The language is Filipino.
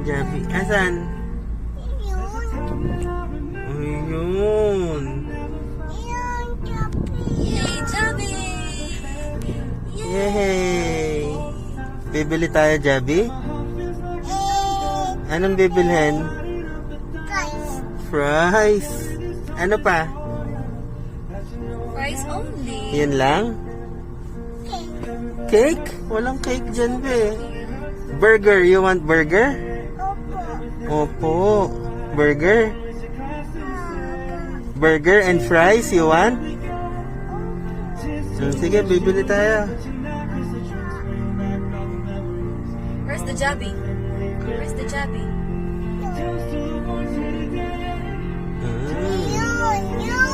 Jabi. Asan? Ayun. Yay, Jabi! Yay! Bibili tayo, Jabi? Anong bibilhin? Fries. Ano pa? Fries only. Yan lang? Cake? Walang cake dyan, be. Burger. You want burger? Opo. Burger? Burger and fries, you want? Sige, bibili tayo. Where's the Jabi? Where's the Jabi? Mm.